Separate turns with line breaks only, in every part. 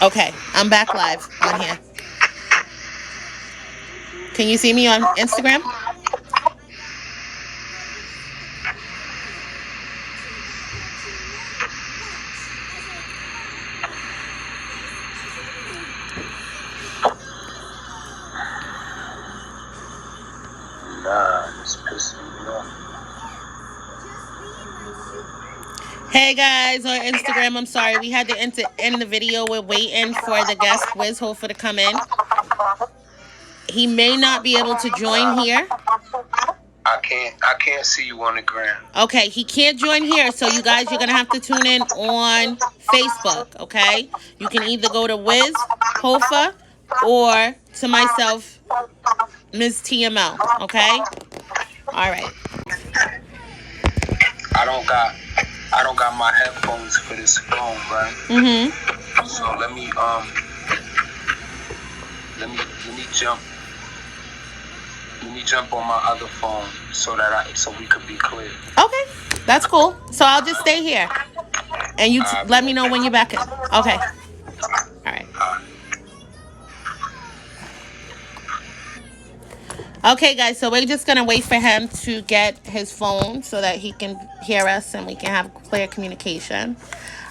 Okay, I'm back live on here. Can you see me on Instagram?
Nah, it's pissing me off.
Hey guys, on Instagram, I'm sorry. We had to end the video. We're waiting for the guest Wiz Hoffa to come in. He may not be able to join here.
I can't see you on the ground.
Okay, he can't join here, so you guys, you're gonna have to tune in on Facebook. Okay, you can either go to Wiz Hoffa or to myself, Ms. TML. Okay, all right.
I don't got I don't got my headphones for this phone, right?
Mm-hmm.
So let me jump on my other phone so we could be clear.
Okay, that's cool. So I'll just stay here, and you let me know when you're back in. Okay. All right. Okay, guys. So we're just gonna wait for him to get his phone so that he can hear us and we can have clear communication.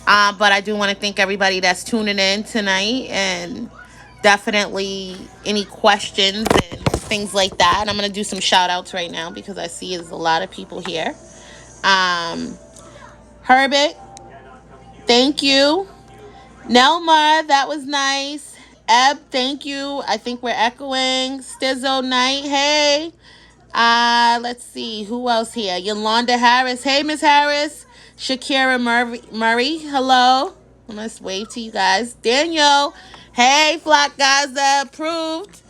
But I do want to thank everybody that's tuning in tonight, and definitely any questions and things like that. And I'm gonna do some shout outs right now because I see there's a lot of people here. Herbert, thank you. Nelma, that was nice. Eb, thank you. I think we're echoing. Stizzo Knight, hey. Let's see. Who else here? Yolanda Harris. Hey, Miss Harris. Shakira Murray. Hello. Let's wave to you guys. Daniel. Hey, Flock Gaza. Approved.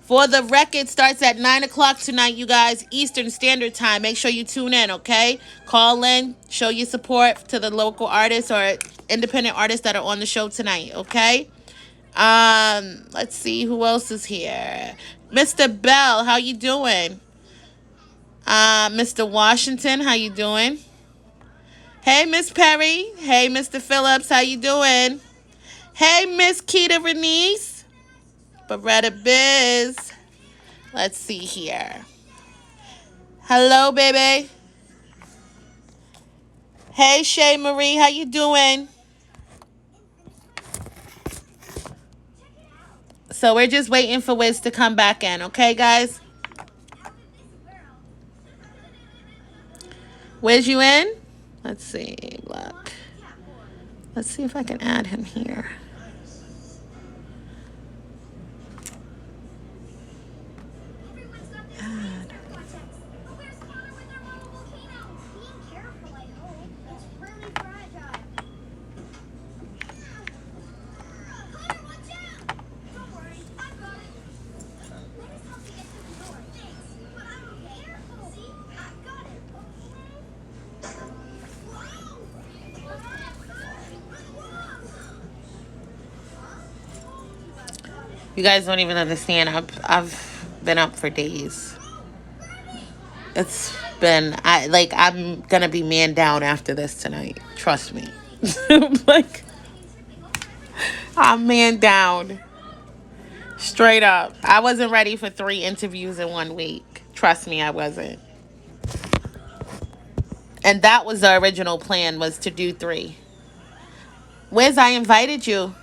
For the record, starts at 9 o'clock tonight, you guys, Eastern Standard Time. Make sure you tune in, okay? Call in, show your support to the local artists or independent artists that are on the show tonight, okay? Let's see who else is here. Mr. Bell, how you doing? Mr. Washington, how you doing? Hey, Miss Perry. Hey, Mr. Phillips, how you doing? Hey, Miss Keita Renice. Beretta Biz. Let's see here. Hello, baby. Hey, Shay Marie, how you doing? So we're just waiting for Wiz to come back in, okay, guys? Wiz, you in? Let's see, look. Let's see if I can add him here. Add. You guys don't even understand. I've been up for days. It's been I'm gonna be man down after this tonight. Trust me. Like I'm man down. Straight up. I wasn't ready for 3 interviews in 1 week. Trust me, I wasn't. And that was the original plan, was to do 3. Wiz, I invited you.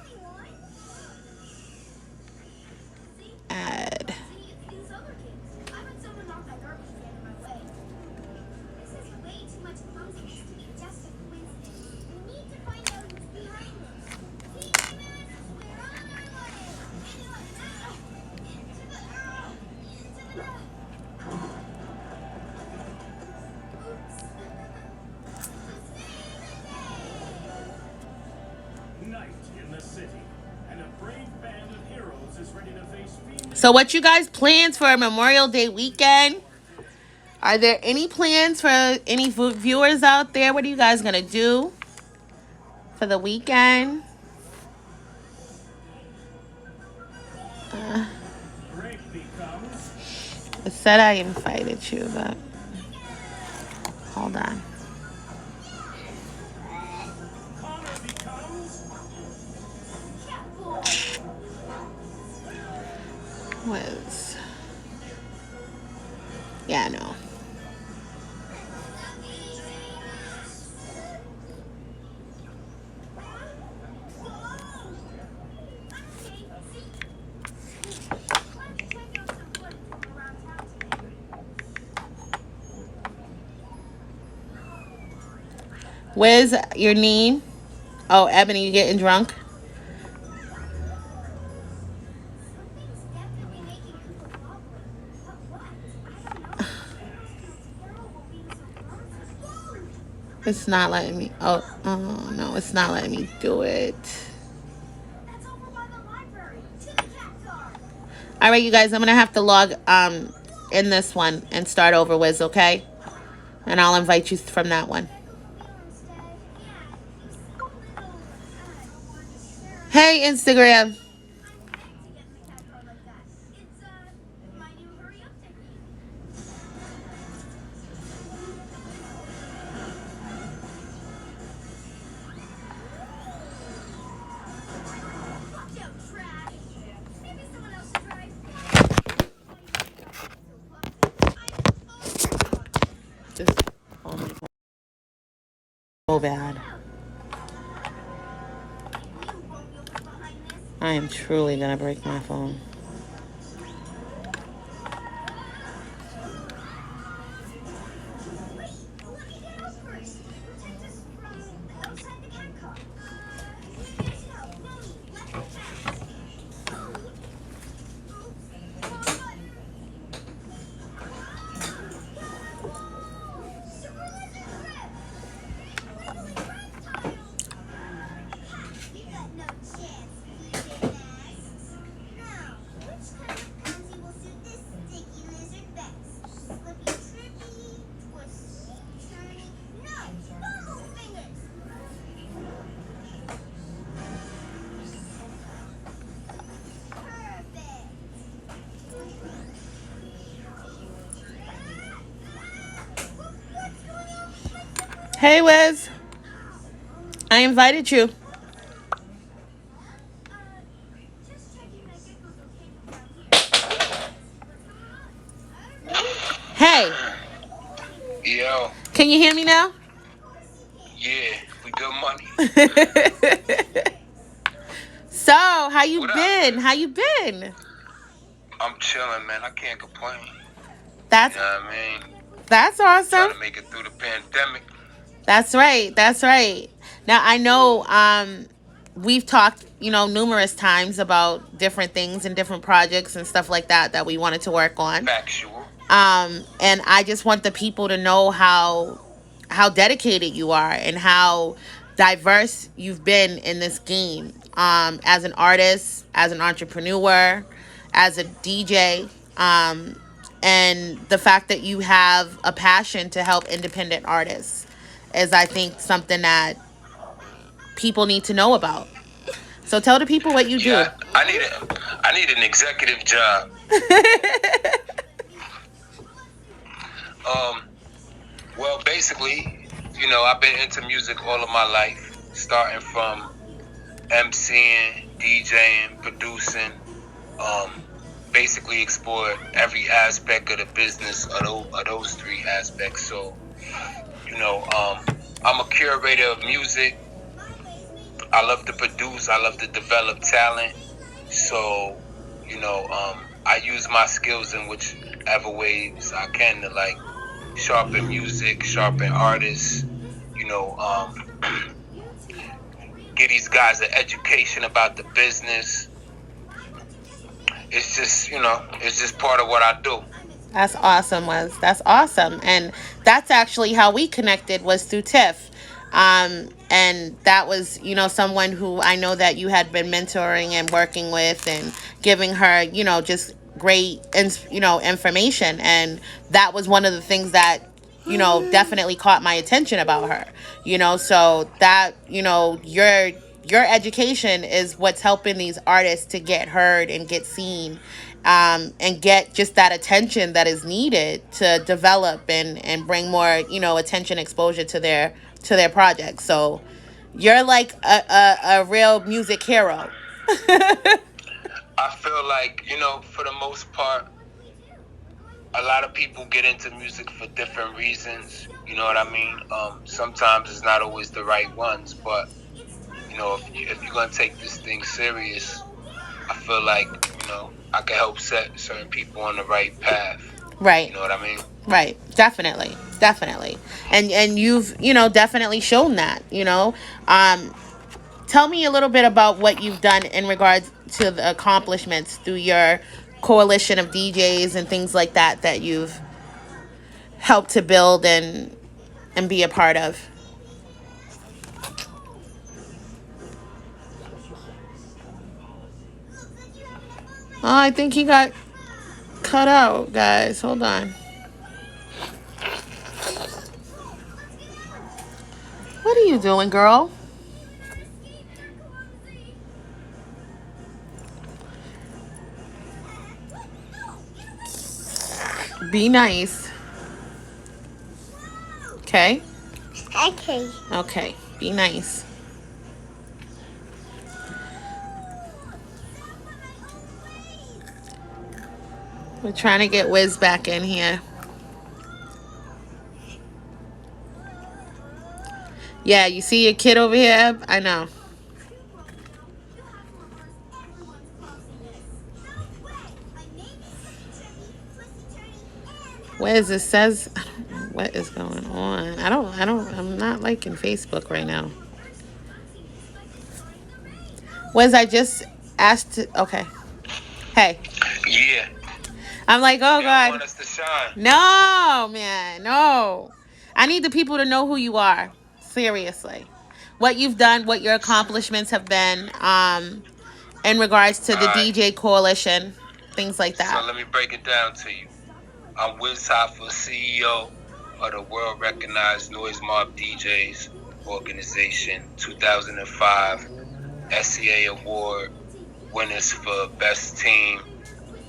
Add. So what you guys plans for Memorial Day weekend? Are there any plans for any viewers out there? What are you guys going to do for the weekend? It said I invited you, but hold on. Wiz. Yeah, no. Where's your name? Oh, Ebony, you getting drunk? It's not letting me. Oh no, it's not letting me do it. All right, you guys, I'm gonna have to log in this one and start over with, okay? And I'll invite you from that one. Hey, Instagram. This, oh my god, so bad. I am truly gonna break my phone. Hey, Wiz. I invited you. Hey,
Yo,
can you hear me now?
yeah, we good money.
So, how you
What up?
been? How you been?
I'm chilling, man. I can't complain.
That's
You know what I mean?
that's
Trying
awesome.
to make it through the pandemic.
That's right. That's right. Now I know we've talked, numerous times about different things and different projects and stuff like that that we wanted to work on.
Factual.
And I just want the people to know how dedicated you are and how diverse you've been in this game. As an artist, as an entrepreneur, as a DJ, and the fact that you have a passion to help independent artists is, I think, something that people need to know about. So tell the people what you do.
Yeah, I need an executive job. Um, well, basically, I've been into music all of my life, starting from MCing, DJing, producing. Basically explored every aspect of the business of those three aspects. So, I'm a curator of music. I love to produce. I love to develop talent. So, I use my skills in whichever ways I can to sharpen music, sharpen artists. You know, give these guys an education about the business. It's just part of what I do.
That's awesome, Wes. That's awesome. And that's actually how we connected, was through Tiff. And that was, someone who I know that you had been mentoring and working with and giving her, just great, information. And that was one of the things that, definitely caught my attention about her, so that, your education is what's helping these artists to get heard and get seen, and get just that attention that is needed to develop and bring more, attention, exposure to their projects. So you're like a real music hero.
I feel like, for the most part, a lot of people get into music for different reasons. You know what I mean? Sometimes it's not always the right ones, but if you're gonna take this thing serious, I feel like I can help set certain people on the right path.
Right.
You know what I mean?
Right. Definitely. Definitely. And you've, definitely shown that, tell me a little bit about what you've done in regards to the accomplishments through your coalition of DJs and things like that you've helped to build and be a part of. Oh, I think he got cut out, guys. Hold on. What are you doing, girl? Be nice. Okay?
Okay.
Okay. Be nice. We're trying to get Wiz back in here. Yeah, you see your kid over here, Eb? I know. Wiz, it says, I don't know what is going on. I'm not liking Facebook right now. Wiz, I just asked, okay. Hey.
Yeah.
I'm like, oh,
They don't
God.
want us to shine.
No, man, no. I need the people to know who you are. Seriously. What you've done, what your accomplishments have been, in regards to
All
the
right.
DJ coalition, things like
So
that.
let me break it down to you. I'm Wiz Hoffa, CEO of the world recognized Noise Mob DJs organization, 2005 SCA Award winners for Best Team,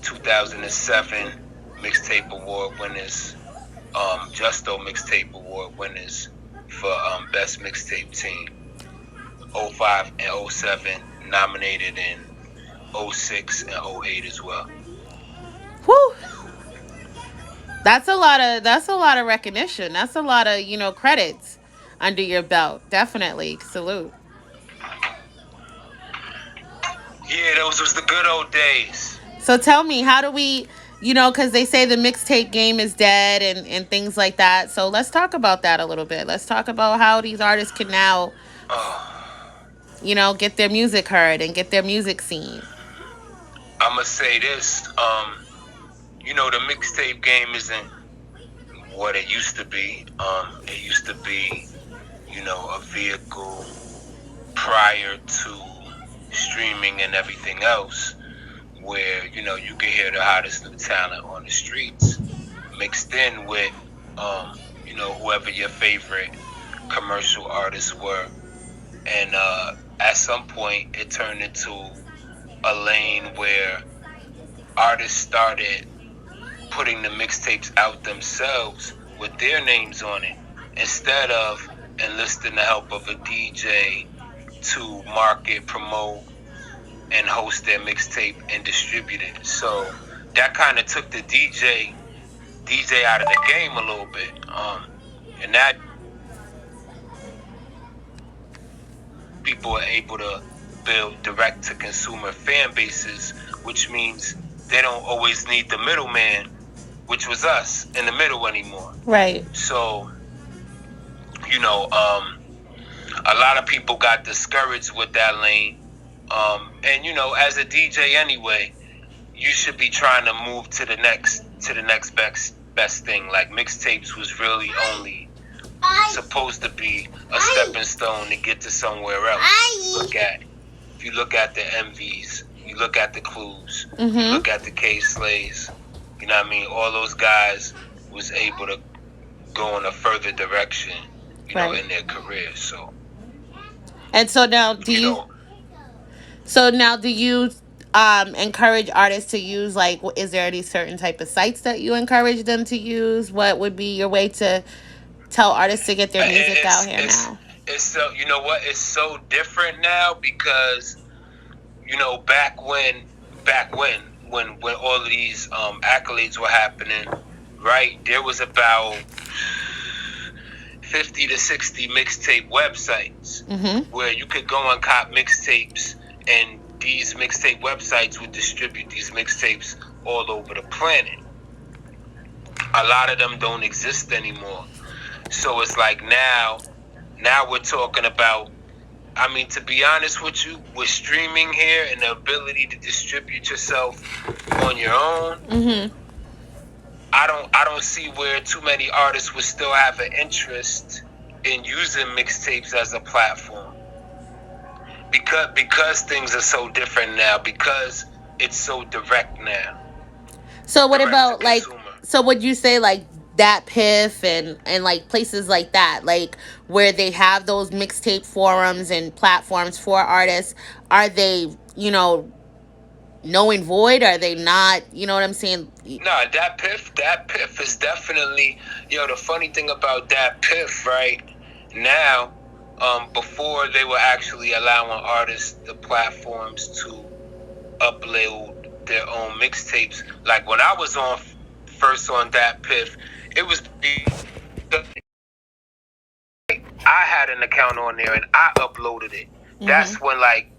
2007 Mixtape Award winners, Justo Mixtape Award winners for Best Mixtape Team, 05 and 07 nominated in 06 and 08 as well.
Whew. That's a lot of recognition. That's a lot of, credits under your belt. Definitely. Salute.
Yeah, those was the good old days.
So tell me, how do we, because they say the mixtape game is dead and things like that. So let's talk about that a little bit. Let's talk about how these artists can now, get their music heard and get their music seen.
I'm gonna say this, the mixtape game isn't what it used to be. It used to be, a vehicle prior to streaming and everything else, where you could hear the hottest new talent on the streets, mixed in with, whoever your favorite commercial artists were, and at some point it turned into a lane where artists started putting the mixtapes out themselves with their names on it instead of enlisting the help of a DJ to market, promote, and host their mixtape and distribute it. So that kind of took the DJ out of the game a little bit, and that people are able to build direct to consumer fan bases, which means they don't always need the middleman, which was us in the middle anymore.
Right.
So, a lot of people got discouraged with that lane. And as a DJ anyway, you should be trying to move to the next best thing. Like mixtapes was really only supposed to be a stepping stone to get to somewhere else. If you look at the MVs, you look at the Clues, you look at the K Slays, you know what I mean? All those guys was able to go in a further direction,
Right.
in their career. So.
And so now, do you encourage artists to use, like, is there any certain type of sites that you encourage them to use? What would be your way to tell artists to get their music out here now?
It's so, you know what? It's so different now because, back when all of these accolades were happening, right? There was about 50 to 60 mixtape websites where you could go and cop mixtapes, and these mixtape websites would distribute these mixtapes all over the planet. A lot of them don't exist anymore. So it's like now we're talking about, I mean, to be honest with you, with streaming here and the ability to distribute yourself on your own, I don't see where too many artists would still have an interest in using mixtapes as a platform. Because things are so different now, because it's so direct now.
So what about like, so would you say like that Piff and like places like that, like where they have those mixtape forums and platforms for artists, are they, you know, null and void? Are they not, you know what I'm saying?
No, that Piff is definitely, the funny thing about that Piff right now, before they were actually allowing artists the platforms to upload their own mixtapes, like when I was first on that Piff, it was I had an account on there and I uploaded it. That's when like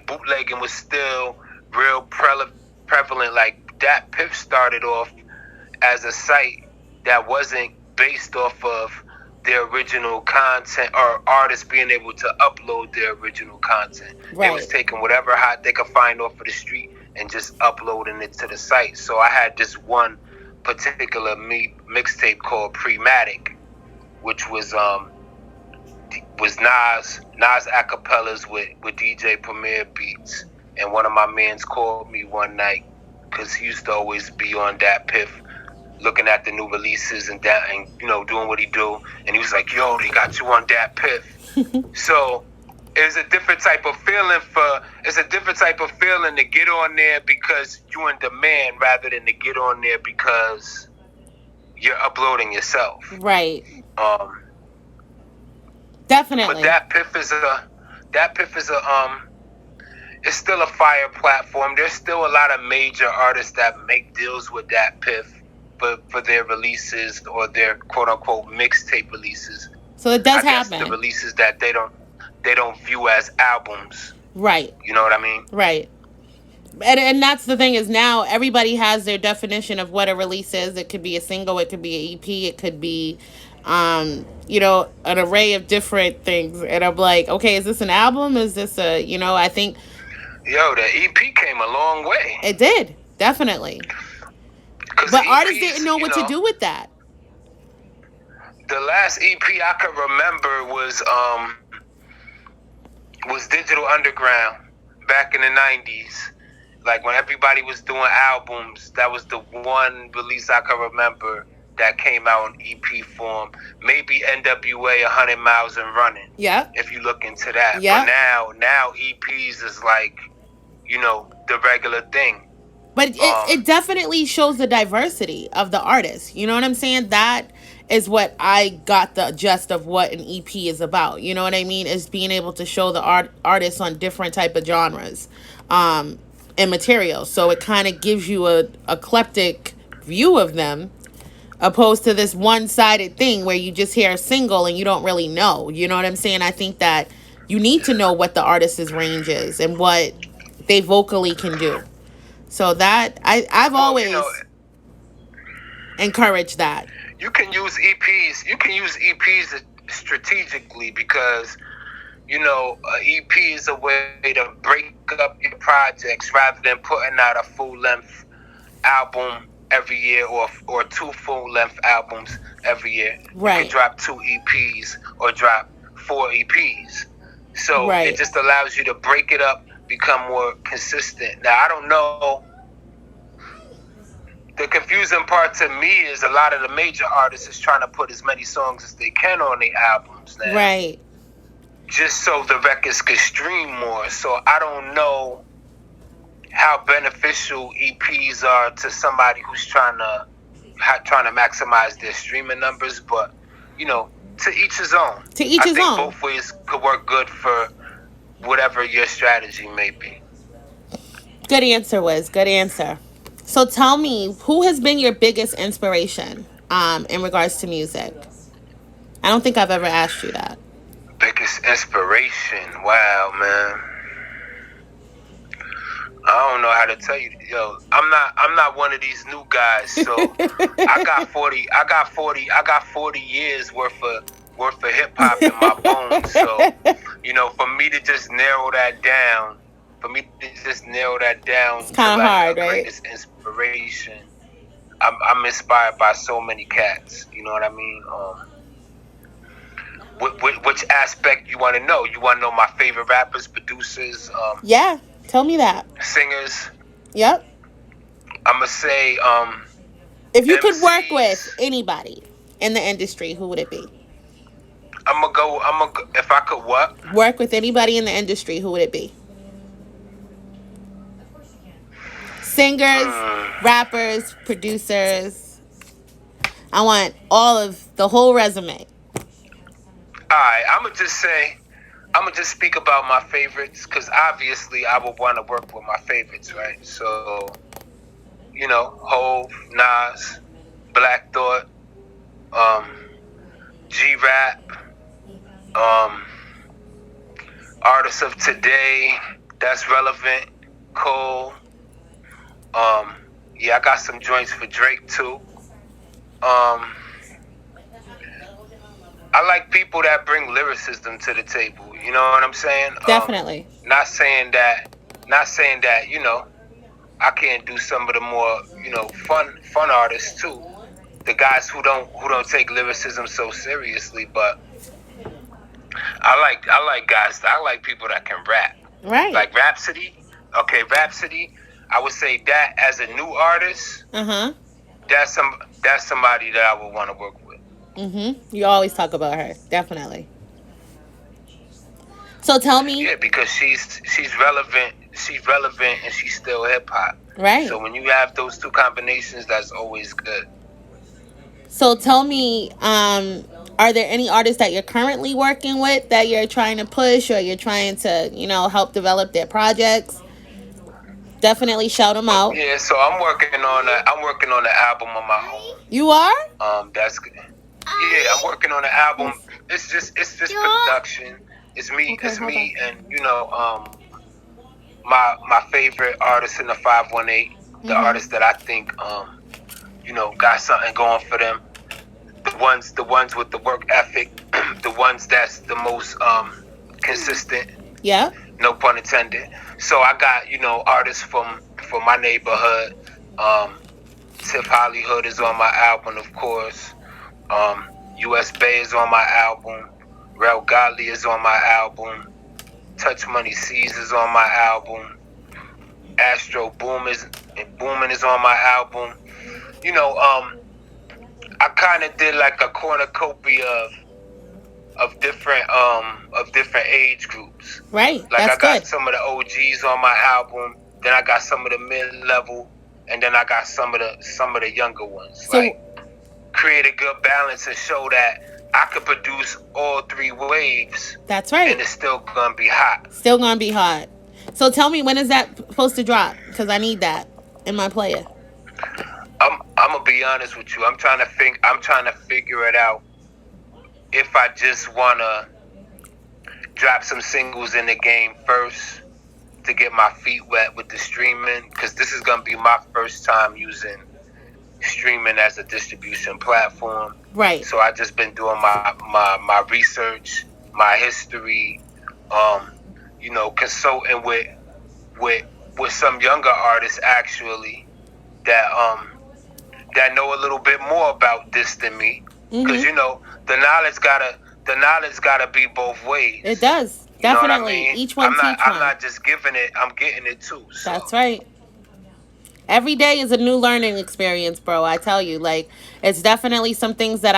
bootlegging was still real prevalent. Like that Piff started off as a site that wasn't based off of their original content or artists being able to upload their original content. Right. They was taking whatever hot they could find off of the street and just uploading it to the site. So I had this one particular mixtape called Prematic, which was Nas acapellas with DJ Premier beats. And one of my mans called me one night because he used to always be on that Piff, looking at the new releases and that, and doing what he do. And he was like, "Yo, they got you on that Piff." So it's a different type of feeling to get on there because you in demand rather than to get on there because you're uploading yourself.
Right. Definitely.
But that Piff is it's still a fire platform. There's still a lot of major artists that make deals with that Piff for their releases or their quote unquote mixtape releases.
So it does happen.
The releases that they don't view as albums.
Right.
You know what I mean?
Right. And that's the thing is now everybody has their definition of what a release is. It could be a single, it could be an EP, it could be an array of different things. And I'm like, okay, is this an album? Is this I think
the EP came a long way.
It did, definitely. But artists didn't know what to do with that.
The last EP I could remember was Digital Underground back in the 90s. Like when everybody was doing albums, that was the one release I could remember that came out in EP form. Maybe NWA 100 Miles and Running.
Yeah.
If you look into that.
Yeah.
But now EPs is like, the regular thing.
But it definitely shows the diversity of the artist. You know what I'm saying? That is what I got the gist of what an EP is about. You know what I mean? Is being able to show the artists on different type of genres and materials. So it kind of gives you a eclectic view of them, opposed to this one-sided thing where you just hear a single and you don't really know. You know what I'm saying? I think that you need to know what the artist's range is and what they vocally can do. So that I've always encouraged that.
You can use EPs strategically because an EP is a way to break up your projects rather than putting out a full length album every year or two full length albums every year.
Right.
You can drop 2 EPs or drop 4 EPs. So It just allows you to break it up, become more consistent. Now, I don't know. The confusing part to me is a lot of the major artists is trying to put as many songs as they can on their albums now.
Right.
Just so the records can stream more. So I don't know how beneficial EPs are to somebody who's trying to maximize their streaming numbers, but to each his own.
To each his own.
I think both ways could work good for whatever your strategy may be.
Good answer, Wiz. Good answer. So tell me, who has been your biggest inspiration in regards to music? I don't think I've ever asked you that.
Biggest inspiration? Wow, man. I don't know how to tell you. Yo, I'm not one of these new guys. So I got 40 years worth of hip hop in my bones. So, for me to just narrow that down,
It's
to
kind of
like
hard,
a
right?
greatest inspiration, I'm inspired by so many cats. You know what I mean? Which aspect you want to know? You want to know my favorite rappers, producers,
Yeah, tell me that.
singers?
Yep.
I'm gonna say
If you could work with
MCs.
anybody in the industry, who would it be?
If I could what?
Work with anybody in the industry, who would it be? Singers,
Hmm.
rappers, producers. I want all of the whole resume.
Alright, I'm gonna just speak about my favorites, because obviously I would want to work with my favorites, right? So, Hov, Nas, Black Thought, um, G-Rap, um, artists of today that's relevant, Cole. Yeah, I got some joints for Drake too. I like people that bring lyricism to the table. You know what I'm saying?
Definitely.
Not saying that, I can't do some of the more, fun artists too. The guys who don't take lyricism so seriously, but I like guys. I like people that can rap.
Right.
Like Rhapsody. Okay, Rhapsody. I would say that as a new artist, that's somebody that I would want to work with.
You always talk about her. Definitely. So tell me.
Yeah, because she's relevant. She's relevant and she's still hip hop.
Right.
So when you have those two combinations, that's always good.
So tell me, are there any artists that you're currently working with that you're trying to push, or you're trying to, help develop their projects? Definitely shout them out.
Yeah, so I'm working on the album on my own.
You are?
That's good. Yeah, I'm working on the album. It's just production. It's me.
Okay,
It's
hold
me, and my favorite artist in the 518. The artists that I think got something going for them. The ones with the work ethic. The ones that's the most consistent.
Yeah.
No pun intended. So I got artists from my neighborhood. Tiff Hollywood is on my album, of course. US Bay is on my album. Rel Godley is on my album. Touch Money C's is on my album. Astro Boomin is on my album. I kind of did like a cornucopia of different age groups.
Right.
Like
That's
I got
good.
some of the OGs on my album. Then I got some of the mid-level, and then I got some of the younger ones.
So,
like, create a good balance and show that I could produce all three waves.
That's right.
And it's still gonna be hot.
Still gonna be hot. So tell me, when is that supposed to drop? Because I need that in my player.
I'm gonna be honest with you. I'm trying to figure it out. If I just wanna drop some singles in the game first to get my feet wet with the streaming, because this is gonna be my first time using streaming as a distribution platform.
Right.
So I just been doing my research, my history, consulting with some younger artists actually that know a little bit more about this than me. Because the knowledge gotta be both ways.
It does. Definitely.
You know what I mean?
Each one teach one.
I'm not just giving it, I'm getting it too. So.
That's right. Every day is a new learning experience, bro. I tell you, like, it's definitely some things that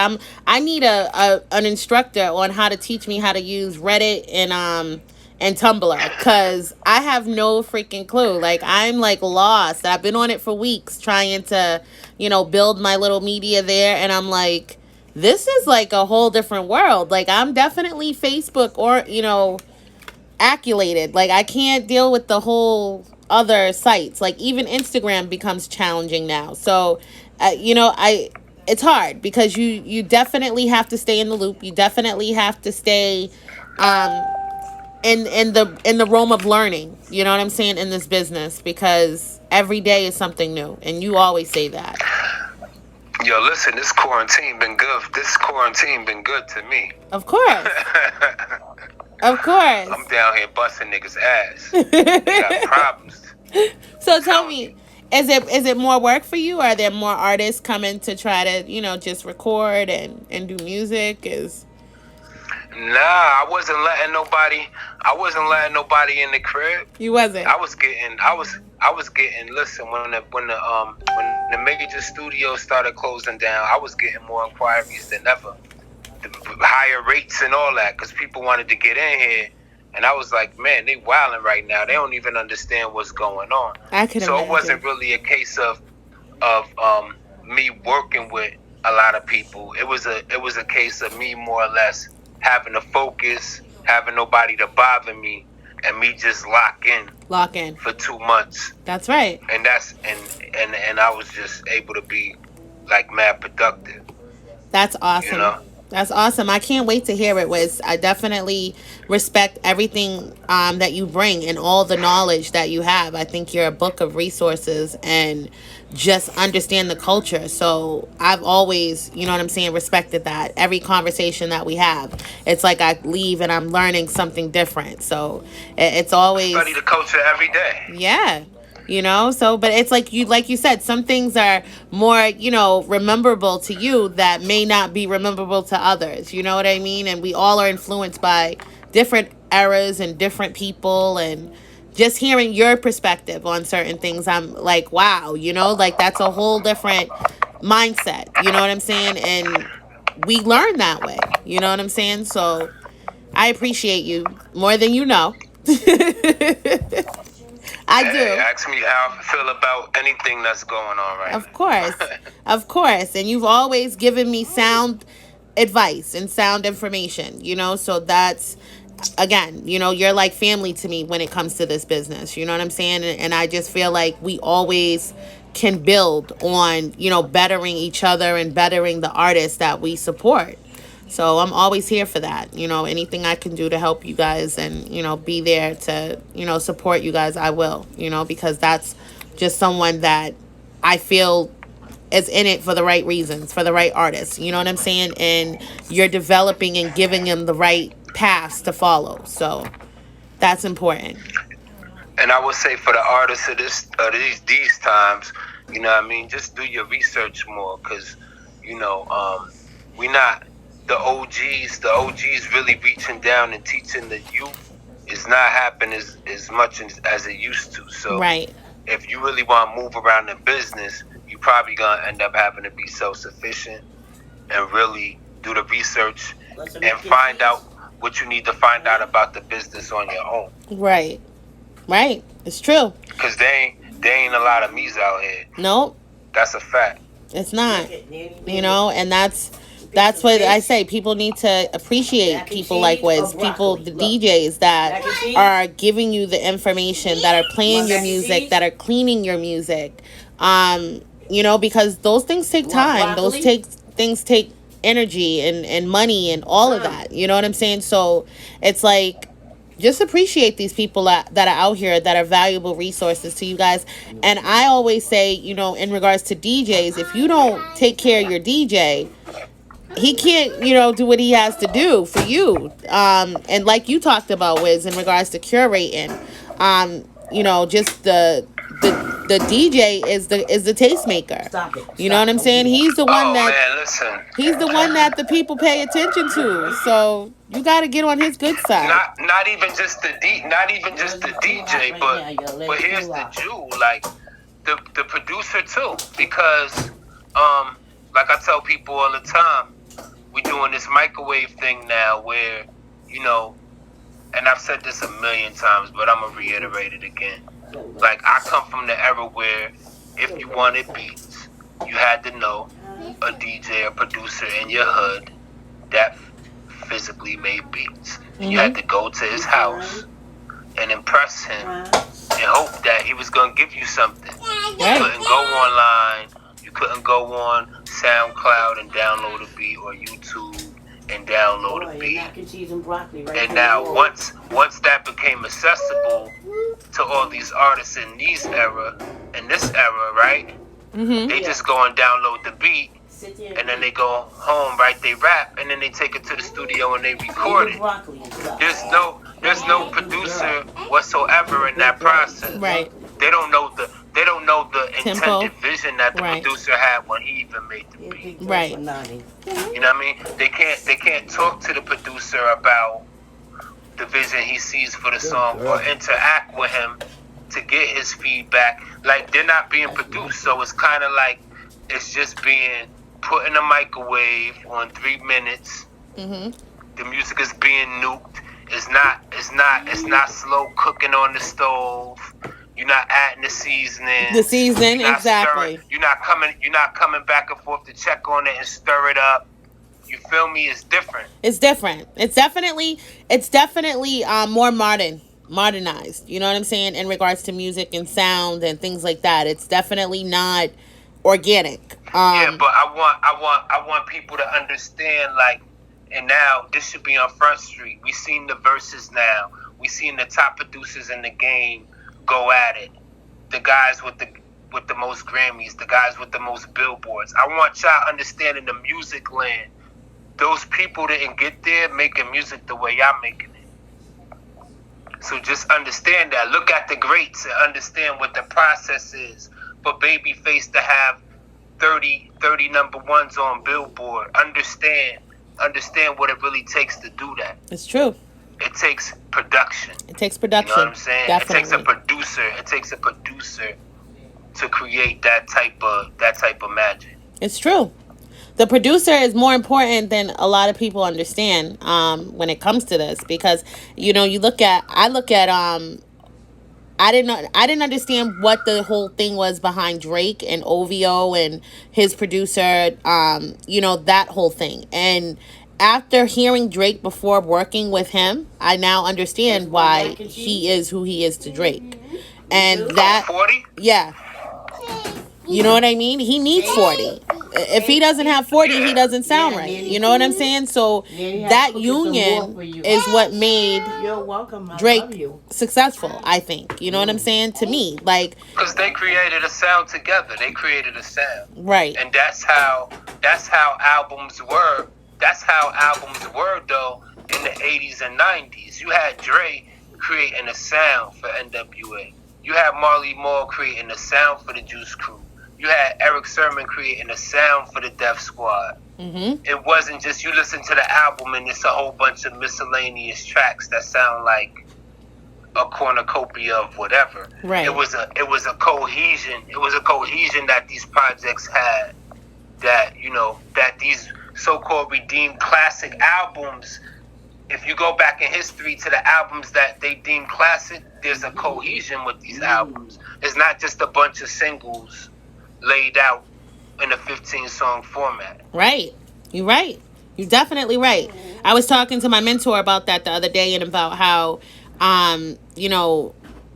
I need an instructor on how to teach me how to use Reddit and Tumblr, because I have no freaking clue. Like, I'm like lost. I've been on it for weeks trying to, build my little media there, and I'm like, this is like a whole different world. Like, I'm definitely Facebook or acculated. Like, I can't deal with the whole other sites. Like, even Instagram becomes challenging now. So, it's hard because you definitely have to stay in the loop. You definitely have to stay um in the realm of learning. You know what I'm saying, in this business, because every day is something new, and you always say that.
Yo, listen, this quarantine been good. This quarantine been good to me.
Of course. Of course.
I'm down here busting niggas' ass. They got problems.
So tell me, is it more work for you? Are there more artists coming to try to, just record and do music?
Nah, I wasn't letting nobody in the crib.
You wasn't.
I was getting listen, when the major studios started closing down, I was getting more inquiries than ever. The higher rates and all that, because people wanted to get in here. And I was like, man, they wilding right now. They don't even understand what's going on.
I could imagine.
It wasn't really a case of me working with a lot of people. It was a case of me more or less having to focus, having nobody to bother me, and me just lock in for 2 months.
That's right.
And and I was just able to be like mad productive.
That's awesome. That's awesome. I can't wait to hear it, Wiz. I definitely respect everything that you bring and all the knowledge that you have. I think you're a book of resources and just understand the culture. So I've always, respected that. Every conversation that we have, it's like I leave and I'm learning something different. So it's always...
Study the culture every day.
Yeah. But it's like you said, some things are more, rememberable to you that may not be rememberable to others. You know what I mean? And we all are influenced by different eras and different people, and just hearing your perspective on certain things, I'm like, wow, like that's a whole different mindset. You know what I'm saying? And we learn that way. You know what I'm saying? So I appreciate you more than you know. I do.
Ask me how I feel about anything that's going on right now.
Of course. Of course. And you've always given me sound advice and sound information, so that's, again, you're like family to me when it comes to this business. You know what I'm saying? And I just feel like we always can build on, bettering each other and bettering the artists that we support. So I'm always here for that. Anything I can do to help you guys and, be there to, support you guys, I will, because that's just someone that I feel is in it for the right reasons, for the right artists. You know what I'm saying? And you're developing and giving them the right paths to follow. So that's important.
And I would say for the artists of these times, just do your research more, because, we not... The OGs really reaching down and teaching the youth is not happening as much as it used to. So
right.
If you really want to move around the business, you probably going to end up having to be self-sufficient and really do the research and find out what you need to find out about the business on your own.
Right. It's true.
Because there ain't a lot of me's out here.
Nope.
That's a fact.
It's not. And that's what I say. People need to appreciate people like Wiz, the DJs that are giving you the information, that are playing your music, that are cleaning your music. Because those things take time. Things take energy and money and all of that. You know what I'm saying? So it's like, just appreciate these people that are out here that are valuable resources to you guys. And I always say, in regards to DJs, if you don't take care of your DJ, he can't, do what he has to do for you. And like you talked about, Wiz, in regards to curating, just the DJ is the tastemaker. You know what I'm saying? He's the one he's the one that the people pay attention to. So you got to get on his good side.
Not even just the DJ, but here's the Jew, like the producer too, because like I tell people all the time, we doing this microwave thing now where, and I've said this a million times, but I'm going to reiterate it again. Like, I come from the era where if you wanted beats, you had to know a DJ, a producer in your hood that physically made beats. Mm-hmm. You had to go to his house and impress him and hope that he was going to give you something. You
Right.
couldn't go online. You couldn't go on SoundCloud and download a beat, or YouTube and download a beat.
Mac and cheese and broccoli, right?
And now once that became accessible to all these artists in this era, right?
Mm-hmm.
They just go and download the beat, and then they go home, right? They rap, and then they take it to the studio and they record it. There's no producer whatsoever in that process.
Right.
They don't know the intended
Tempo.
vision that the
Right.
producer had when he even made the beat.
Right.
You know what I mean? They can't talk to the producer about the vision he sees for the song, or interact with him to get his feedback. Like, they're not being produced, so it's kind of like it's just being put in a microwave on 3 minutes.
Mm-hmm.
The music is being nuked. It's not slow cooking on the stove. You're not adding the seasoning.
The seasoning,
You're not
exactly.
You're not coming back and forth to check on it and stir it up. You feel me? It's different.
It's different. It's definitely more modernized. You know what I'm saying? In regards to music and sound and things like that. It's definitely not organic.
Yeah, but I want people to understand, like, and now this should be on Front Street. We seen the verses now. We seen the top producers in the game go at it. The guys with the most Grammys, the guys with the most billboards. I want y'all understanding the music land. Those people didn't get there making music the way y'all making it. So just understand that. Look at the greats and understand what the process is. For Babyface to have 30 number ones on Billboard. Understand what it really takes to do that.
It's true.
It takes production.
It takes production.
You know what I'm saying?
Definitely.
It takes a producer to create that type of magic.
It's true. The producer is more important than a lot of people understand when it comes to this, because I didn't understand what the whole thing was behind Drake and OVO and his producer, that whole thing. And after hearing Drake before working with him, I now understand why he is who he is to Drake. And that,
40?
yeah. You know what I mean? He needs 40. If he doesn't have 40, he doesn't sound right. You know what I'm saying? So that union is what made Drake successful, I think. You know what I'm saying? To me, like,
because they created a sound together. They created a sound.
Right.
And that's how albums were. That's how albums were, though, in the 80s and 90s. You had Dre creating a sound for NWA. You had Marley Marl creating a sound for the Juice Crew. You had Eric Sermon creating a sound for the Def Squad.
Mm-hmm.
It wasn't just you listen to the album and it's a whole bunch of miscellaneous tracks that sound like a cornucopia of whatever.
Right.
It was a cohesion. It was a cohesion that these projects had. That these so-called redeemed classic albums. If you go back in history to the albums that they deem classic, there's a cohesion with these albums. It's not just a bunch of singles laid out in a 15-song format.
Right. You're right. You're definitely right. I was talking to my mentor about that the other day, and about how,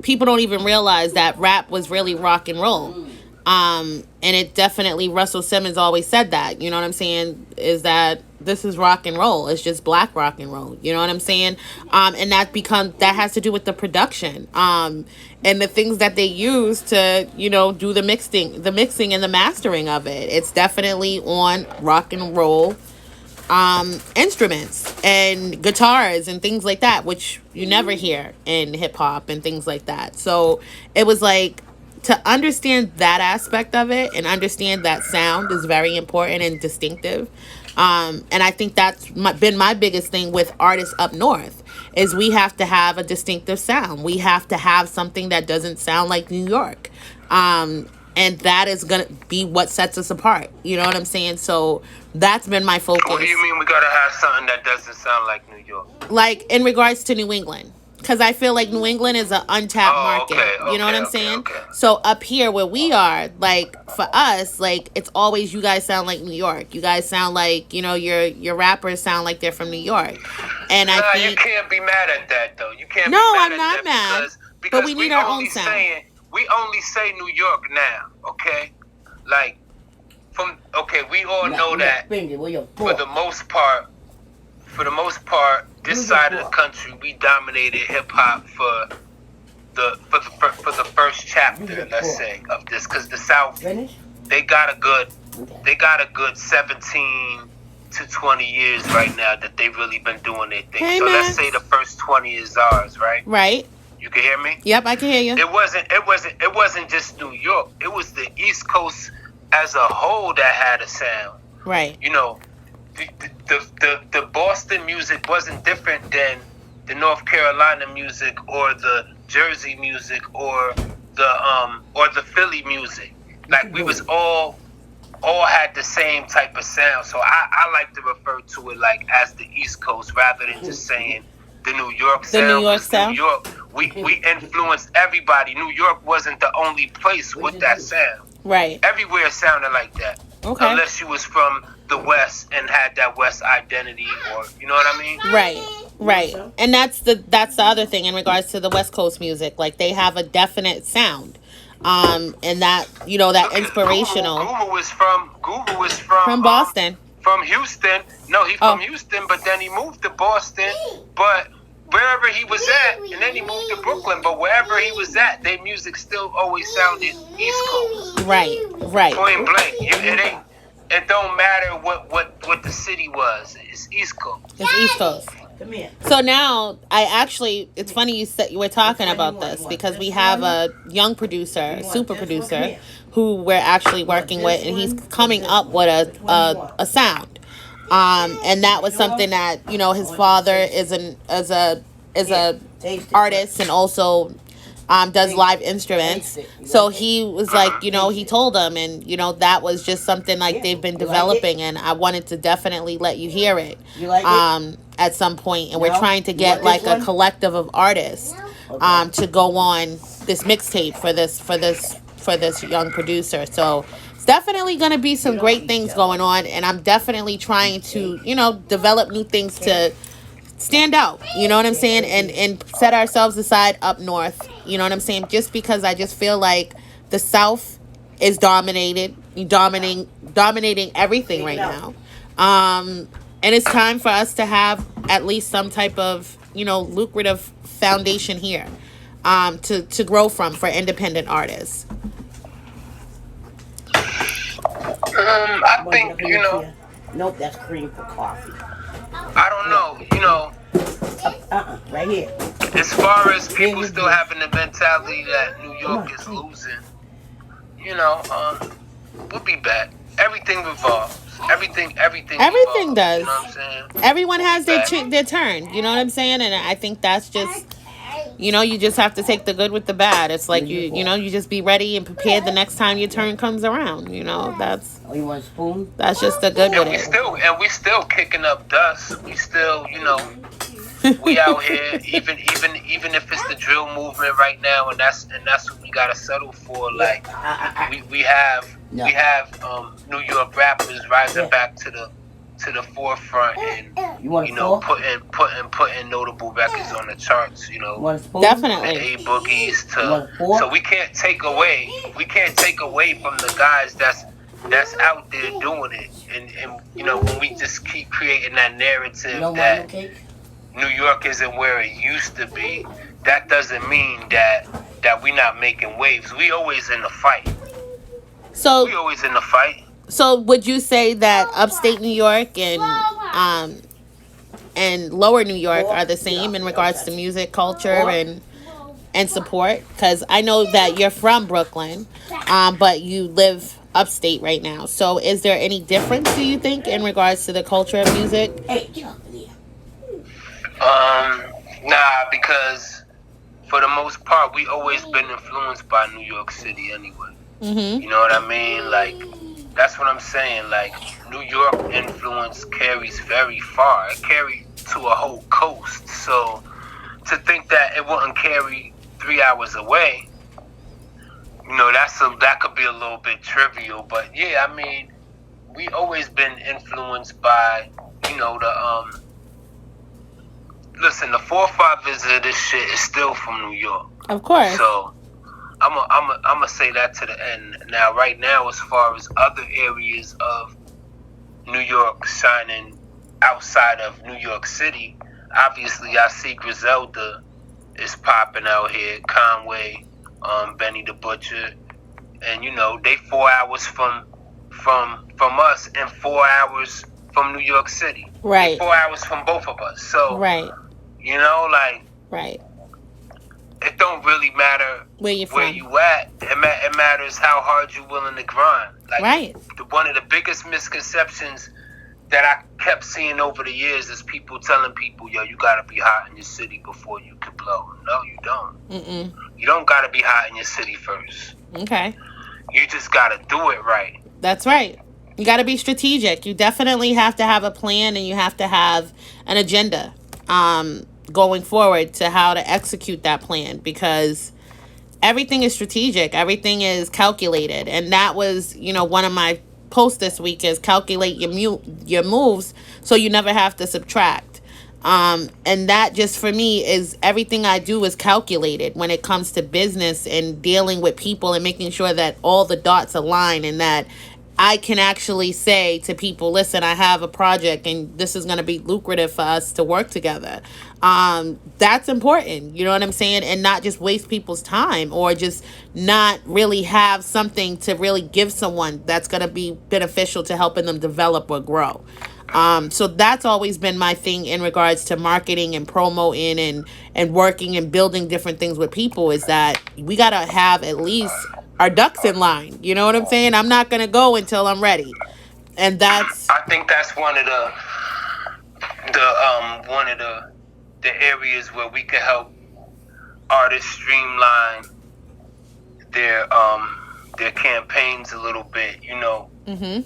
people don't even realize that rap was really rock and roll. And it definitely, Russell Simmons always said that, you know what I'm saying, is that this is rock and roll. It's just black rock and roll. You know what I'm saying? And that has to do with the production. And the things that they use to, do the mixing and the mastering of it. It's definitely on rock and roll instruments and guitars and things like that, which you never hear in hip hop and things like that. So it was like, to understand that aspect of it and understand that sound is very important and distinctive. And I think that's been my biggest thing with artists up north, is we have to have a distinctive sound. We have to have something that doesn't sound like New York. And that is going to be what sets us apart. You know what I'm saying? So that's been my focus.
What do you mean we got to have something that doesn't sound like New York?
Like, in regards to New England. because I feel like New England is an untapped
Oh,
market.
okay,
You know what I'm
okay,
saying?
okay.
So up here where we are, like for us, like it's always you guys sound like New York. You guys sound like, you know, your rappers sound like they're from New York. And I
Nah, you
think
can't be mad at that though. You can't
no,
be mad
I'm
at
not
that
mad,
because
but we
because
need our own sound.
we only say New York now, okay? Like we all know that for the most part, this side of the country we dominated hip hop for the first chapter, let's say, of this, because the South they got a good 17 to 20 years right now that they've really been doing their thing.
Hey,
so
Max.
let's say the first 20 is ours, right?
Right.
You can hear me?
Yep, I can hear you.
It wasn't just New York. It was the East Coast as a whole that had a sound.
Right.
You know, the Boston music wasn't different than the North Carolina music or the Jersey music or the Philly music. Like we was all had the same type of sound. So I like to refer to it like as the East Coast rather than just saying the New York sound.
The New York sound.
New York, we influenced everybody. New York wasn't the only place with that sound.
Right.
Everywhere sounded like that.
Okay.
Unless you was from the West and had that West identity, or you know what I mean?
Right. And that's the other thing in regards to the West Coast music. Like they have a definite sound. And that, you know, that inspirational.
Guru was from
Boston.
From Houston. No, he's from Houston, but then he moved to Boston. But wherever he was at, and then he moved to Brooklyn. But wherever he was at, their music still always sounded East Coast.
Right.
Point blank. It don't matter what the city was. It's East Coast.
It's East Coast. Come here. So now, it's funny you were talking about this because we have a young producer, super producer, who we're actually working with, and he's coming up with a sound. And that was something that, you know, his father is a artist and also does live instruments. So he was like, you know, he told them, and you know, that was just something like they've been developing, and I wanted to definitely let you hear it at some point. And we're trying to get like a collective of artists to go on this mixtape for this young producer. So it's definitely going to be some great things going on, and I'm definitely trying to, you know, develop new things to stand out, you know what I'm saying, and set ourselves aside up north, you know what I'm saying, just because I just feel like the South is dominating everything right now, and it's time for us to have at least some type of, you know, lucrative foundation here, to grow from for independent artists.
I think, you know.
Nope, that's cream for coffee.
I don't know, you know.
Right here.
As far as people still having the mentality that New York is losing, you know, we'll be back. Everything revolves. Everything
Everything
revolves,
does.
You know what I'm saying?
Everyone has their turn. You know what I'm saying? And I think that's just, you know, you just have to take the good with the bad. It's like you know, you just be ready and prepared the next time your turn comes around. You know, that's.
Oh, you want a spoon?
That's just the good with it.
We still kicking up dust. We still, you know, we out here. Even if it's the drill movement right now, and that's what we gotta settle for. Like we have New York rappers rising back to the forefront, and you know, putting notable records on the charts. You know,
definitely.
A boogies so we can't take away from the guys that's out there doing it, and you know, when we just keep creating that narrative that New York isn't where it used to be, that doesn't mean that we not making waves. We always in the fight.
So
we always in the fight.
So would you say that upstate New York and lower New York are the same in regards to music culture and support? Because I know that you're from Brooklyn, but you live upstate right now. So is there any difference, do you think, in regards to the culture of music?
Nah, because for the most part, we always been influenced by New York City anyway.
Mm-hmm.
You know what I mean? Like, that's what I'm saying. Like, New York influence carries very far. It carries to a whole coast. So to think that it wouldn't carry 3 hours away, that could be a little bit trivial. But yeah, I mean, we always been influenced by, listen, the forefathers of this shit is still from New York.
Of course.
So I'm gonna say that to the end. Now, right now, as far as other areas of New York shining outside of New York City, obviously I see Griselda is popping out here, Conway, Benny the Butcher, and they 4 hours from us and 4 hours from New York City.
Right.
4 hours from both of us. So
right.
Right. It don't really matter
where you
at. It matters how hard you're willing to grind.
Right.
One of the biggest misconceptions that I kept seeing over the years is people telling people, yo, you gotta be hot in your city before you can blow. No, you don't. You don't gotta be hot in your city first.
Okay.
You just gotta do it right.
That's right. You gotta be strategic. You definitely have to have a plan, and you have to have an agenda going forward to how to execute that plan, because everything is strategic. Everything is calculated. And that was, one of my posts this week is calculate your moves so you never have to subtract. And that just for me is everything I do is calculated when it comes to business and dealing with people and making sure that all the dots align and that I can actually say to people, listen, I have a project and this is going to be lucrative for us to work together. That's important, you know what I'm saying? And not just waste people's time or just not really have something to really give someone that's going to be beneficial to helping them develop or grow. So that's always been my thing in regards to marketing and promoting and working and building different things with people, is that we got to have at least our ducks in line. You know what I'm saying? I'm not going to go until I'm ready. And that's...
I think that's one of the areas where we can help artists streamline their campaigns a little bit,
Mm-hmm.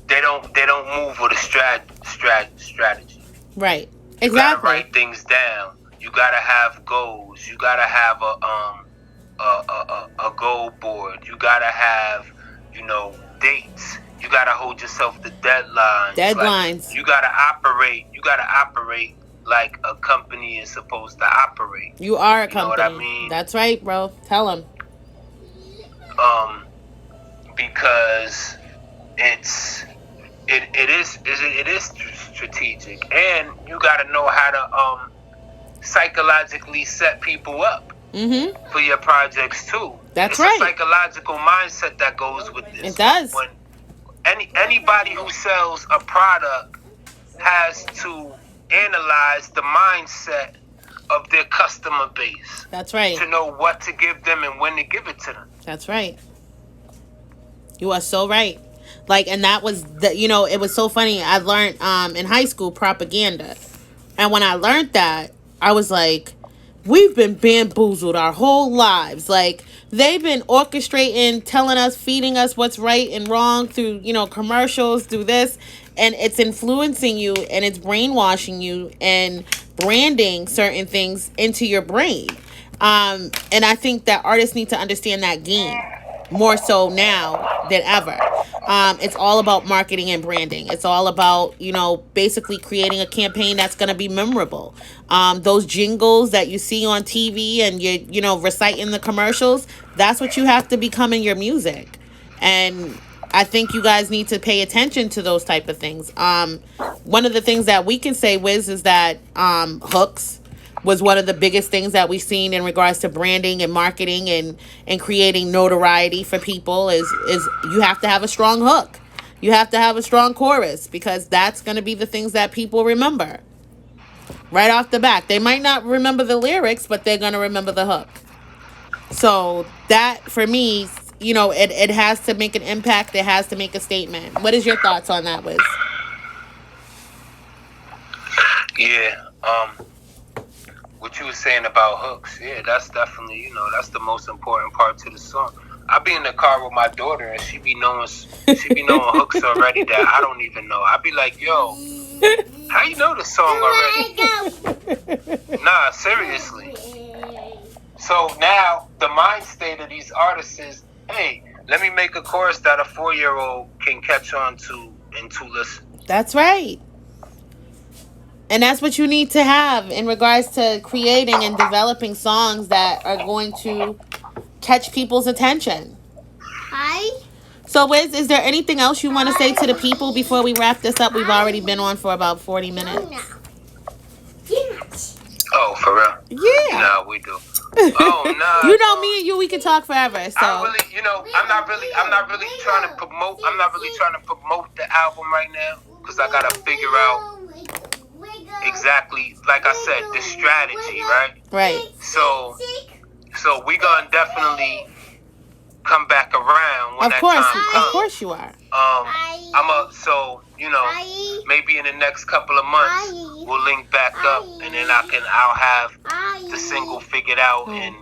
They don't move with a strategy.
Right. Exactly.
You gotta write things down. You gotta have goals. You gotta have a goal board. You gotta have, dates. You gotta hold yourself to deadlines. Like, you gotta operate like a company is supposed to operate.
You are a company.
You know what I mean?
That's right, bro. Tell them.
Because it is strategic, and you gotta know how to psychologically set people up.
Mm-hmm.
For your projects too.
That's
it's
right.
A psychological mindset that goes with this.
It does.
When anybody who sells a product has to analyze the mindset of their customer base.
That's right.
To know what to give them and when to give it to them.
That's right. You are so right. And that was it was so funny. I learned in high school propaganda, and when I learned that, I was like, we've been bamboozled our whole lives. They've been orchestrating, telling us, feeding us what's right and wrong through, commercials, through this. And it's influencing you and it's brainwashing you and branding certain things into your brain. And I think that artists need to understand that game more so now than ever. It's all about marketing and branding. It's all about, basically creating a campaign that's going to be memorable. Those jingles that you see on TV and you're, reciting the commercials, that's what you have to become in your music. And I think you guys need to pay attention to those type of things. One of the things that we can say, Wiz, is that hooks was one of the biggest things that we've seen in regards to branding and marketing and creating notoriety for people is you have to have a strong hook. You have to have a strong chorus, because that's going to be the things that people remember right off the bat. They might not remember the lyrics, but they're going to remember the hook. So that, for me, it has to make an impact. It has to make a statement. What is your thoughts on that, Wiz?
Yeah, what you were saying about hooks, yeah, that's definitely, that's the most important part to the song. I be in the car with my daughter and she be knowing hooks already that I don't even know. I be like, yo, How you know the song already? Nah, seriously. So now the mind state of these artists is, hey, let me make a chorus that a 4-year-old can catch on to and to listen.
That's right. And that's what you need to have in regards to creating and developing songs that are going to catch people's attention.
Hi.
So, Wiz, is there anything else you want to say to the people before we wrap this up? We've already been on for about 40 minutes.
Yes.
Oh, for real?
Yeah.
Nah, we do. Oh, nah.
You know me and you, we can talk forever. So
I really, I'm not really trying to promote. I'm not really trying to promote the album right now because I gotta figure out exactly, like I said, the strategy, right?
Right.
So we gonna definitely come back around when
Of
that
course,
time comes.
of course you are.
Maybe in the next couple of months we'll link back up, and then I'll have the single figured out, and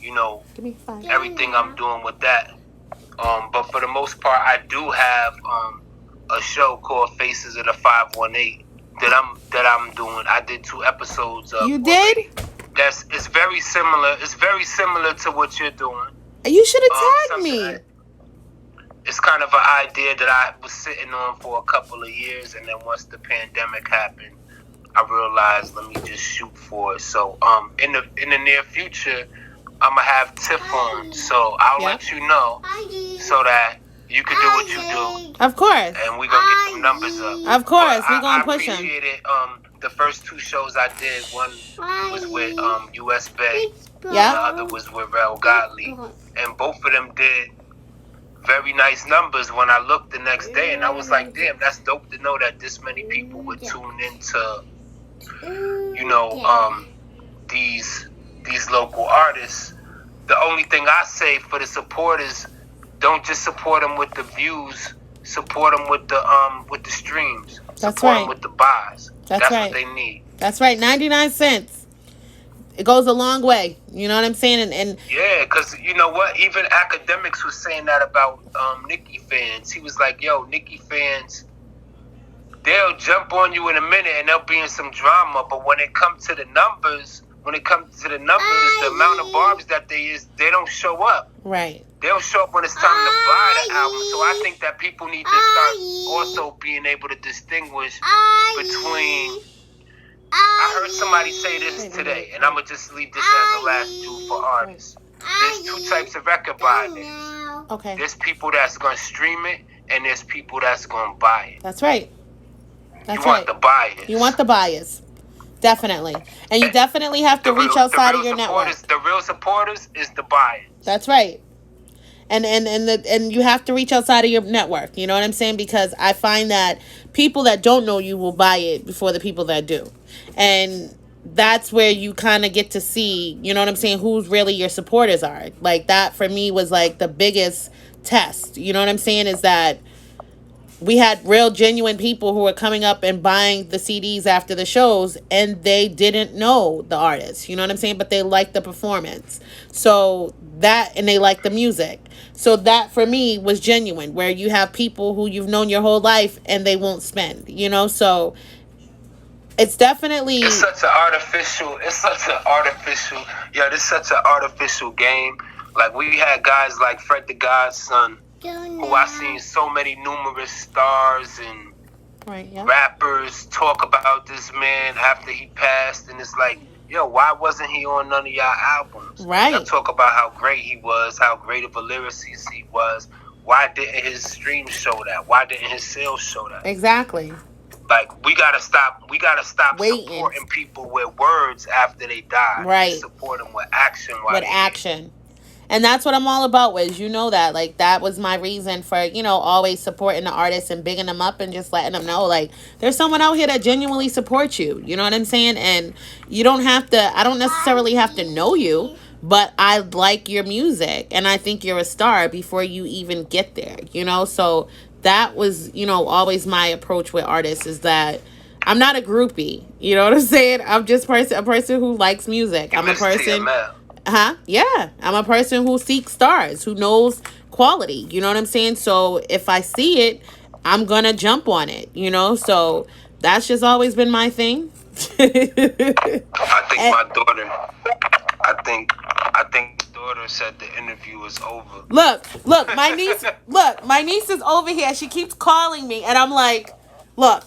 Give me 5.
everything I'm doing with that. But for the most part, I do have a show called Faces of the 518 that I'm doing. I did 2 episodes of.
You did?
It's very similar. It's very similar to what you're doing.
You should have tagged me.
It's kind of an idea that I was sitting on for a couple of years, and then once the pandemic happened, I realized let me just shoot for it. So in the near future, I'm gonna have Tiff on, so I'll let you know so that you can do what you do,
Of course.
and we're gonna get some numbers up.
Of course, we're gonna push
I
them.
appreciated the first 2 shows I did. One was with US Bay,
Yeah.
the other was with Rel Gottlieb, and both of them did very nice numbers. When I looked the next day, and I was like, damn, that's dope to know that this many people would tune into these local artists. The only thing I say for the supporters, don't just support them with the views, support them with the streams.
That's
support
right.
them with the buys.
That's
That's
right.
what they need.
That's right. 99 cents. It goes a long way. You know what I'm saying? And
Yeah, because you know what? Even Academics was saying that about Nicki fans. He was like, yo, Nicki fans, they'll jump on you in a minute and they'll be in some drama, but when it comes to the numbers, the amount of barbs that they don't show up.
right.
They'll show up when it's time to buy the album. So I think that people need to start also being able to distinguish between. I heard somebody say this today, and I'm going to just leave this as a last do for artists. There's 2 types of record buyers.
Okay.
There's people that's going to stream it, and there's people that's going to buy it.
That's right. That's
You want
right.
the buyers.
You want the buyers. Definitely. And you definitely have to reach outside of your network.
The real supporters is the buyers.
That's right. And you have to reach outside of your network. You know what I'm saying? Because I find that people that don't know you will buy it before the people that do. And that's where you kind of get to see, you know what I'm saying, who's really your supporters are. Like that for me was like the biggest test. You know what I'm saying? Is that we had real genuine people who were coming up and buying the CDs after the shows, and they didn't know the artist, you know what I'm saying? But they liked the performance. So that, and they liked the music. So that for me was genuine, where you have people who you've known your whole life and they won't spend, you know? So it's definitely...
It's such an artificial game. Like we had guys like Fred the Godson, who I seen so many numerous stars and rappers talk about this man after he passed, and it's like, yo, why wasn't he on none of y'all albums?
Right.
Y'all talk about how great he was, how great of a lyricist he was. Why didn't his streams show that? Why didn't his sales show that?
Exactly.
Like we gotta stop
Waiting.
supporting people with words after they die.
Right.
Support them with action.
With action. And that's what I'm all about, Wiz. You know that. Like, that was my reason for, always supporting the artists and bigging them up and just letting them know, like, there's someone out here that genuinely supports you. You know what I'm saying? And you don't have to, I don't necessarily have to know you, but I like your music. And I think you're a star before you even get there, So that was, always my approach with artists, is that I'm not a groupie. You know what I'm saying? I'm just a person who likes music. I'm a person...
TML.
Yeah. I'm a person who seeks stars, who knows quality. You know what I'm saying? So if I see it, I'm going to jump on it, So That's just always been my thing.
I think my daughter. I think daughter said the interview was over.
Look, my niece is over here. She keeps calling me, and I'm like, look,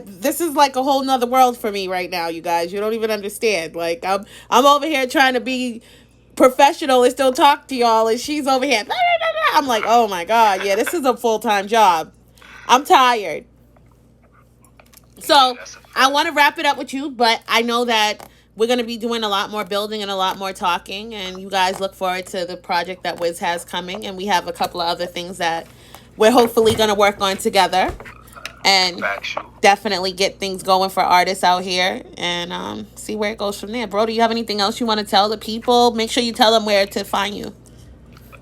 this is like a whole nother world for me right now, you guys. You don't even understand. Like, I'm over here trying to be professional and still talk to y'all, and she's over here. I'm like, oh my God, yeah, this is a full-time job. I'm tired. So I want to wrap it up with you, but I know that we're going to be doing a lot more building and a lot more talking, and you guys look forward to the project that Wiz has coming, and we have a couple of other things that we're hopefully going to work on together and
Factual.
definitely get things going for artists out here and see where it goes from there. Bro, do you have anything else you want to tell the people? Make sure you tell them where to find you.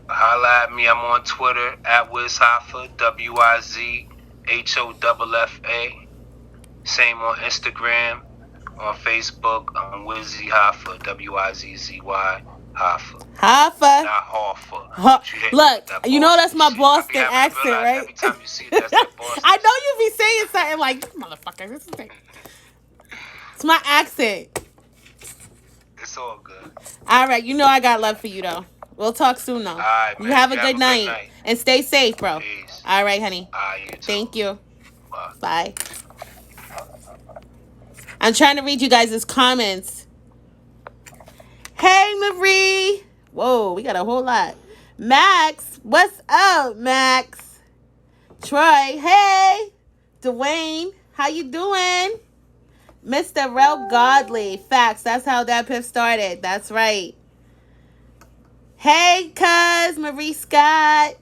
Holla at me. I'm on Twitter at Wiz Hoffa, WIZHOFFA. Same on Instagram. On Facebook, I'm Wizzy Hoffa, WIZZY Hoffa.
Hoffa.
Not Hoffa.
Look, you know that's my Boston accent, right?
Every time you see it, that's that Boston.
I know you be saying something like, this motherfucker, this is it. It's my accent.
It's all good.
All right, you know I got love for you, though. We'll talk soon, though.
All right, man.
You have a good night. And stay safe, bro.
Peace.
All right, honey.
All right, you too.
Thank you.
Bye.
Bye. I'm trying to read you guys' comments. Hey, Marie. Whoa, we got a whole lot. Max, what's up, Max? Troy, hey. Dwayne, how you doing? Mr. Rel Godly. Facts, that's how that piff started. That's right. Hey, cuz, Marie Scott.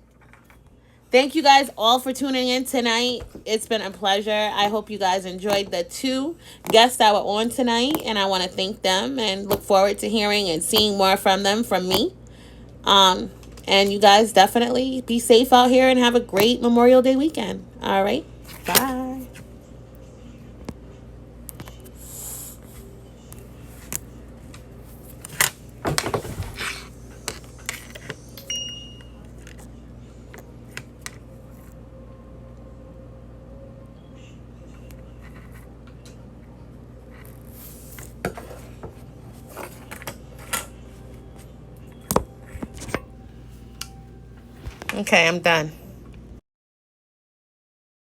Thank you guys all for tuning in tonight. It's been a pleasure. I hope you guys enjoyed the 2 guests that were on tonight, and I want to thank them and look forward to hearing and seeing more from them from me. And you guys definitely be safe out here and have a great Memorial Day weekend. All right. Bye. Okay, I'm done.